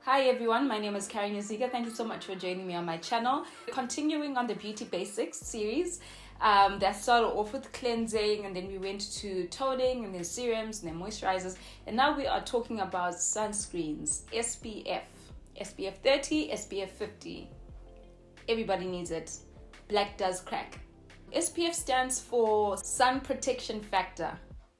Hi everyone, my name is Nyazika. Thank you so much for joining me on my channel. Continuing on the beauty basics series that started off with cleansing, and then we went to toning, and then serums, and then moisturizers, and now we are talking about sunscreens. SPF 30, SPF 50. Everybody needs it. Black does crack. SPF stands for sun protection factor.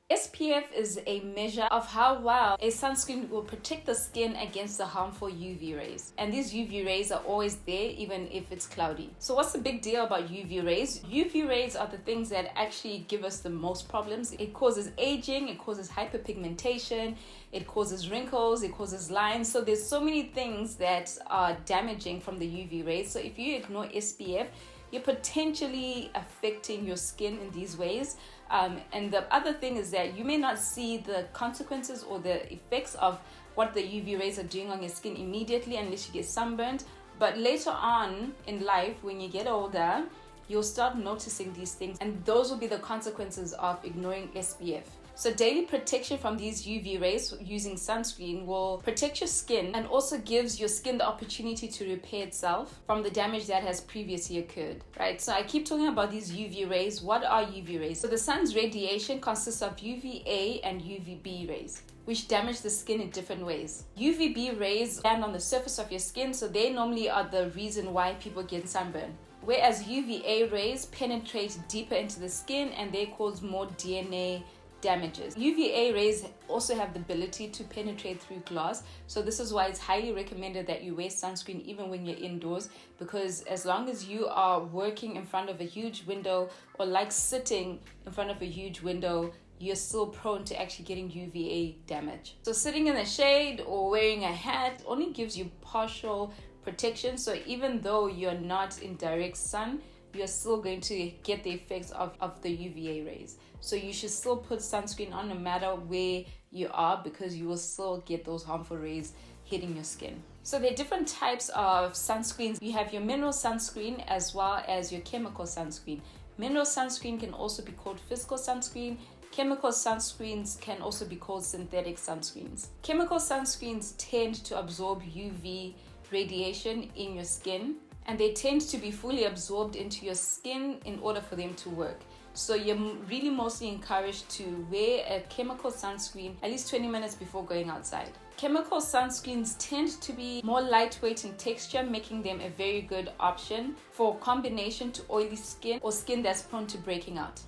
SPF is a measure of how well a sunscreen will protect the skin against the harmful UV rays. And these UV rays are always there even if it's cloudy. So what's the big deal about UV rays? UV rays are the things that actually give us the most problems. It causes aging, it causes hyperpigmentation, it causes wrinkles, it causes lines. So there's so many things that are damaging from the UV rays. So if you ignore SPF, you're potentially affecting your skin in these ways. And the other thing is that you may not see the consequences or the effects of what the UV rays are doing on your skin immediately unless you get sunburned. But later on in life, when you get older, you'll start noticing these things, and those will be the consequences of ignoring SPF. So daily protection from these UV rays using sunscreen will protect your skin and also gives your skin the opportunity to repair itself from the damage that has previously occurred, right? So I keep talking about these UV rays. What are UV rays? So the sun's radiation consists of UVA and UVB rays, which damage the skin in different ways. UVB rays land on the surface of your skin, so they normally are the reason why people get sunburn. Whereas UVA rays penetrate deeper into the skin and they cause more DNA damages. UVA rays also have the ability to penetrate through glass, so this is why it's highly recommended that you wear sunscreen even when you're indoors, because as long as you are working in front of a huge window or like sitting in front of a huge window, you're still prone to actually getting UVA damage. So sitting in the shade or wearing a hat only gives you partial protection, so even though you're not in direct sun, you're still going to get the effects of the UVA rays. So you should still put sunscreen on no matter where you are, because you will still get those harmful rays hitting your skin. So there are different types of sunscreens. You have your mineral sunscreen as well as your chemical sunscreen. Mineral sunscreen can also be called physical sunscreen. Chemical sunscreens can also be called synthetic sunscreens. Chemical sunscreens tend to absorb UV radiation in your skin, and they tend to be fully absorbed into your skin in order for them to work. So you're really mostly encouraged to wear a chemical sunscreen at least 20 minutes before going outside. Chemical sunscreens tend to be more lightweight in texture, making them a very good option for combination to oily skin or skin that's prone to breaking out.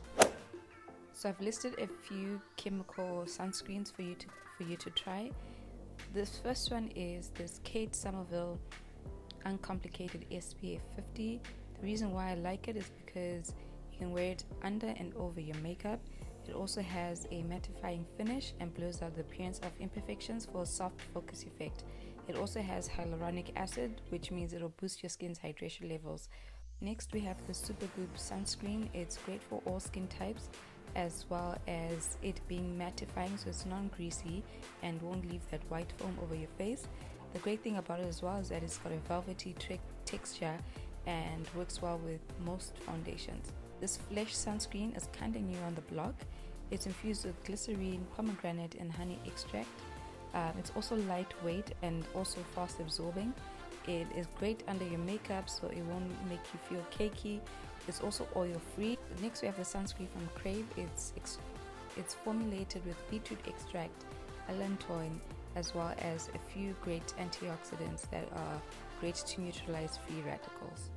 So I've listed a few chemical sunscreens for you to try. This first one is this Somerville UncompliKated SPF 50. The reason why I like it is because you can wear it under and over your makeup. It also has a mattifying finish and blurs out the appearance of imperfections for a soft focus effect. It also has hyaluronic acid, which means it will boost your skin's hydration levels. Next we have the Supergoop sunscreen. It's great for all skin types, as well as it being mattifying, so it's non-greasy and won't leave that white foam over your face. The great thing about it as well is that it's got a velvety texture and works well with most foundations. This Flesh sunscreen is kind of new on the block. It's infused with glycerine, pomegranate and honey extract. It's also lightweight and also fast absorbing. It is great under your makeup, so it won't make you feel cakey. It's also oil free. Next we have the sunscreen from Krave. It's formulated with beetroot extract, allantoin, as well as a few great antioxidants that are great to neutralize free radicals.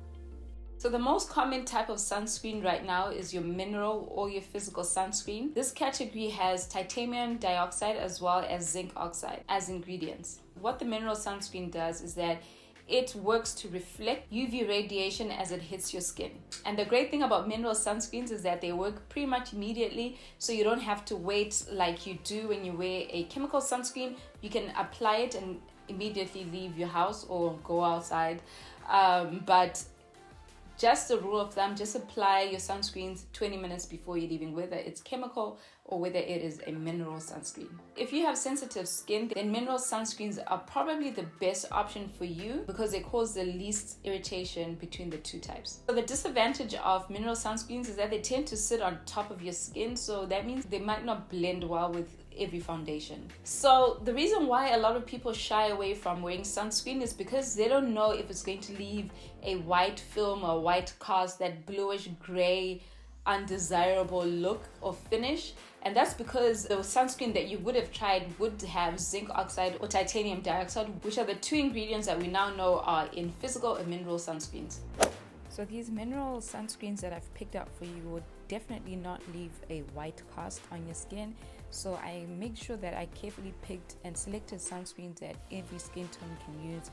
So the most common type of sunscreen right now is your mineral or your physical sunscreen. This category has titanium dioxide as well as zinc oxide as ingredients. What the mineral sunscreen does is that it works to reflect UV radiation as it hits your skin. And the great thing about mineral sunscreens is that they work pretty much immediately, so you don't have to wait like you do when you wear a chemical sunscreen. You can apply it and immediately leave your house or go outside. But just a rule of thumb, just apply your sunscreens 20 minutes before you're leaving, whether it's chemical or whether it is a mineral sunscreen. If you have sensitive skin, then mineral sunscreens are probably the best option for you because they cause the least irritation between the two types. So the disadvantage of mineral sunscreens is that they tend to sit on top of your skin, so that means they might not blend well with every foundation. So the reason why a lot of people shy away from wearing sunscreen is because they don't know if it's going to leave a white film or white cast, that bluish gray undesirable look or finish. And that's because the sunscreen that you would have tried would have zinc oxide or titanium dioxide, which are the two ingredients that we now know are in physical and mineral sunscreens. So these mineral sunscreens that I've picked out for you will definitely not leave a white cast on your skin. So I make sure that I carefully picked and selected sunscreens that every skin tone can use,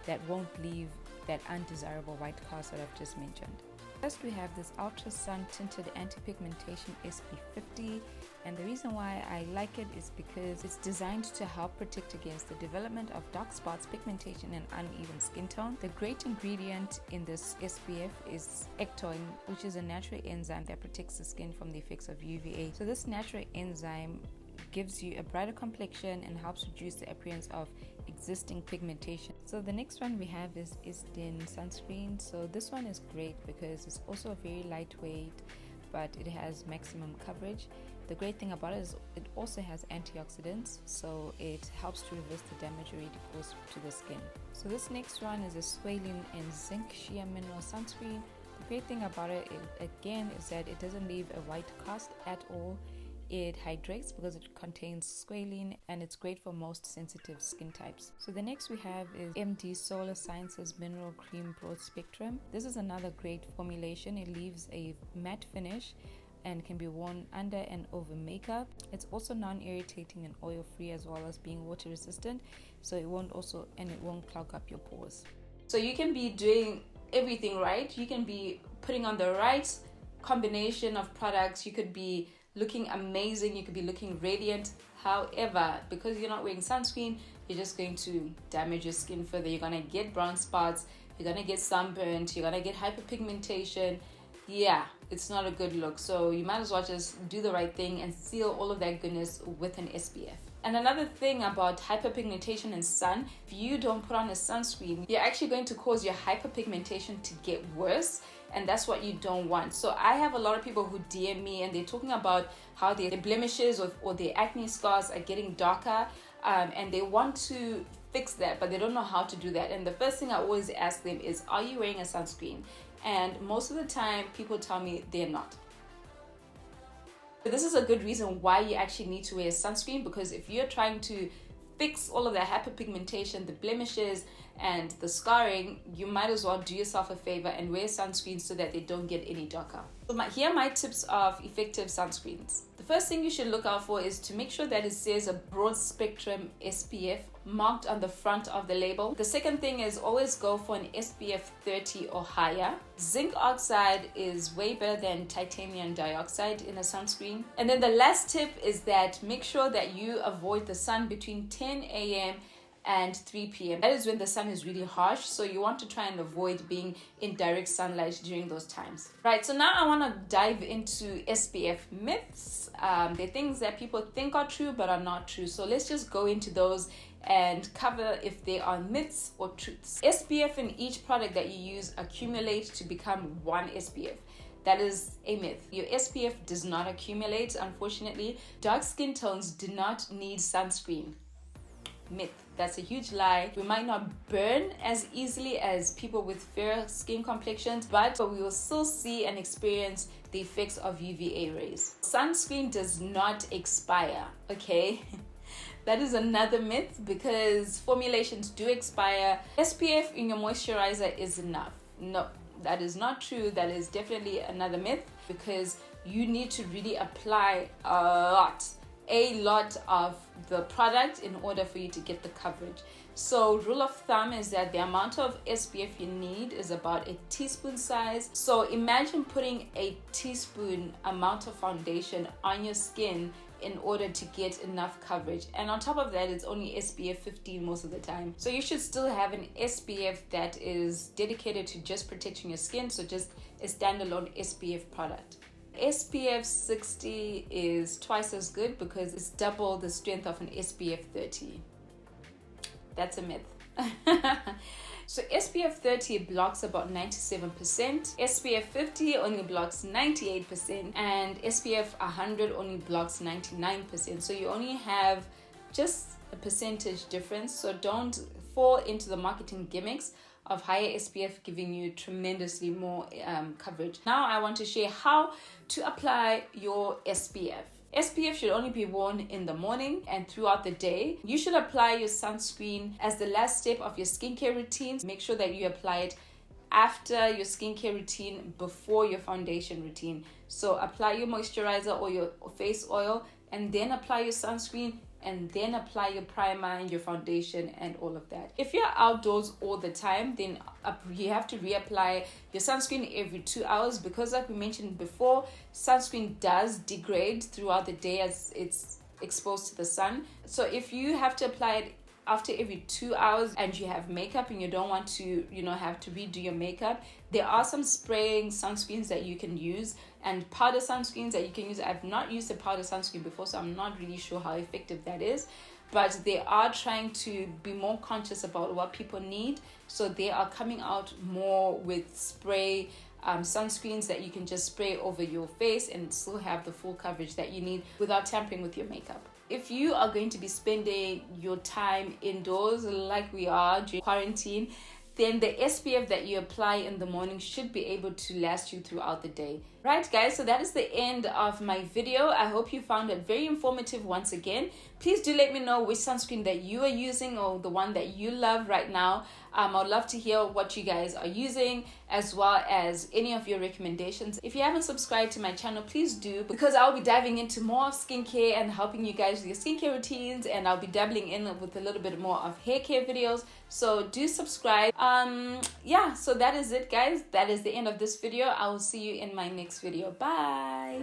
that won't leave that undesirable white cast that I've just mentioned. First, we have this Ultrasun tinted anti-pigmentation SP50, and the reason why I like it is because it's designed to help protect against the development of dark spots, pigmentation, and uneven skin tone. The great ingredient in this SPF is actinica, which is a natural enzyme that protects the skin from the effects of UVA. So this natural enzyme gives you a brighter complexion and helps reduce the appearance of existing pigmentation. So the next one we have is Isdin sunscreen. So this one is great because it's also very lightweight, but it has maximum coverage. The great thing about it is it also has antioxidants, so it helps to reverse the damage already caused to the skin. So this next one is a SQUALANE and ZINC sheer mineral sunscreen. The great thing about it again is that it doesn't leave a white cast at all. It hydrates because it contains squalene, and it's great for most sensitive skin types. So the next we have is MDSolarSciences Mineral Cream Broad Spectrum. This is another great formulation. It leaves a matte finish and can be worn under and over makeup. It's also non-irritating and oil-free, as well as being water resistant, so it won't clog up your pores. So you can be doing everything right. You can be putting on the right combination of products. You could be looking amazing, you could be looking radiant. However, because you're not wearing sunscreen, you're just going to damage your skin further. You're gonna get brown spots, you're gonna get sunburnt, you're gonna get hyperpigmentation. Yeah, it's not a good look. So you might as well just do the right thing and seal all of that goodness with an SPF. And another thing about hyperpigmentation and sun, if you don't put on a sunscreen, you're actually going to cause your hyperpigmentation to get worse, and that's what you don't want. So I have a lot of people who DM me and they're talking about how their blemishes or their acne scars are getting darker, and they want to fix that, but they don't know how to do that. And the first thing I always ask them is, are you wearing a sunscreen? And most of the time people tell me they're not. This is a good reason why you actually need to wear sunscreen, because if you're trying to fix all of that hyperpigmentation, the blemishes, and the scarring, you might as well do yourself a favor and wear sunscreen so that they don't get any darker. So here are my tips of effective sunscreens. The first thing you should look out for is to make sure that it says a broad spectrum SPF marked on the front of the label. The second thing is always go for an SPF 30 or higher. Zinc oxide is way better than titanium dioxide in a sunscreen. And then the last tip is that make sure that you avoid the sun between 10 a.m. and 3 p.m. That is when the sun is really harsh, so you want to try and avoid being in direct sunlight during those times. Right, so now I want to dive into SPF myths. They're things that people think are true but are not true. So let's just go into those and cover if they are myths or truths. SPF in each product that you use accumulate to become one SPF. That is a myth. Your SPF does not accumulate, unfortunately. Dark skin tones do not need sunscreen. Myth. That's a huge lie. We might not burn as easily as people with fair skin complexions, but we will still see and experience the effects of UVA rays. Sunscreen does not expire, okay? That is another myth, because formulations do expire. SPF in your moisturizer is enough. No, that is not true. That is definitely another myth, because you need to really apply a lot of the product in order for you to get the coverage. So rule of thumb is that the amount of SPF you need is about a teaspoon size. So imagine putting a teaspoon amount of foundation on your skin in order to get enough coverage, and on top of that it's only SPF 15 most of the time. So you should still have an SPF that is dedicated to just protecting your skin, so just a standalone SPF product. SPF 60 is twice as good because it's double the strength of an SPF 30. That's a myth. So SPF 30 blocks about 97%, SPF 50 only blocks 98%, and SPF 100 only blocks 99%. So you only have just a percentage difference. So don't fall into the marketing gimmicks of higher SPF giving you tremendously more coverage. Now I want to share how to apply your SPF. SPF should only be worn in the morning and throughout the day. You should apply your sunscreen as the last step of your skincare routine. Make sure that you apply it after your skincare routine, before your foundation routine. So apply your moisturizer or your face oil, and then apply your sunscreen, and then apply your primer and your foundation and all of that. If you're outdoors all the time, then you have to reapply your sunscreen every 2 hours, because like we mentioned before, sunscreen does degrade throughout the day as it's exposed to the sun. So if you have to apply it after every 2 hours and you have makeup and you don't want to, have to redo your makeup, there are some spraying sunscreens that you can use and powder sunscreens that you can use. I've not used a powder sunscreen before, so I'm not really sure how effective that is, but they are trying to be more conscious about what people need. So they are coming out more with spray sunscreens that you can just spray over your face and still have the full coverage that you need without tampering with your makeup. If you are going to be spending your time indoors like we are during quarantine, then the SPF that you apply in the morning should be able to last you throughout the day. Right guys, so that is the end of my video. I hope you found it very informative once again. Please do let me know which sunscreen that you are using or the one that you love right now. I'd love to hear what you guys are using, as well as any of your recommendations. If you haven't subscribed to my channel, please do, because I'll be diving into more of skincare and helping you guys with your skincare routines, and I'll be dabbling in with a little bit more of hair care videos. So do subscribe. Yeah, so that is it guys. That is the end of this video. I will see you in my next video. Bye.